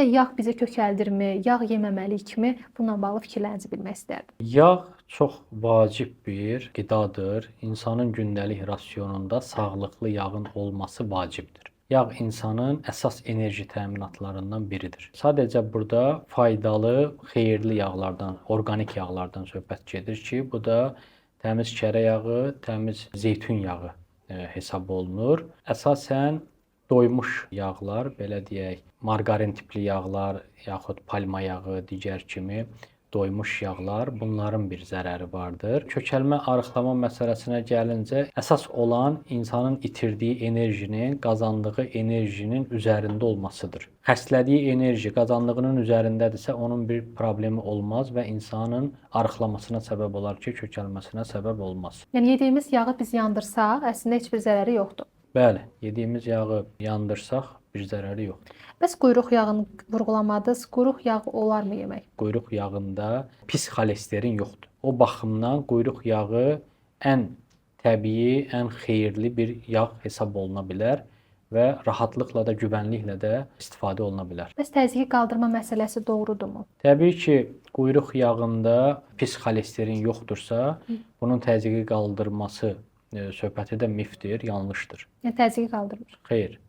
Ümumiyyətlə yağ bizi kökəldirmi, yağ yeməməliyikmi? Bununla bağlı fikirlərinizi bilmək istərdim. Yağ çox vacib bir qidadır. İnsanın gündəlik rasionunda sağlıqlı yağın olması vacibdir. Yağ insanın əsas enerji təminatlarından biridir. Sadəcə burada faydalı, xeyirli yağlardan, orqanik yağlardan söhbət gedir ki, bu da təmiz kərə yağı, təmiz zeytun yağı hesab olunur. Əsasən doymuş yağlar, belə deyək, margarin tipli yağlar, yaxud palma yağı, digər kimi doymuş yağlar, bunların bir zərəri vardır. Kökəlmə, arıqlama məsələsinə gəlincə, əsas olan insanın itirdiyi enerjinin, qazandığı enerjinin üzərində olmasıdır. Xərclədiyi enerji qazandığının üzərindədirsə, onun bir problemi olmaz və insanın arıqlamasına səbəb olar ki, kökəlməsinə səbəb olmaz. Yəni yediyimiz yağı biz yandırsaq, əslində heç bir zərəri yoxdur. Bəli, yediyimiz yağı yandırsaq bir zərəri yoxdur. Bəs quyruq yağını vurğulamadınız. Quyruq yağı olarmı yemək? Quyruq yağında pis xolesterin yoxdur. O baxımdan quyruq yağı ən təbii, ən xeyirli bir yağ hesab oluna bilər və rahatlıqla da, güvənliklə də istifadə oluna bilər. Bəs təzyiqi qaldırma məsələsi doğrudurmu? Təbii ki, quyruq yağında pis xolesterin yoxdursa, bunun təzyiqi qaldırması söhbəti də mifdir, yanlışdır. Yəni təzyiqi qaldırmır. Xeyr.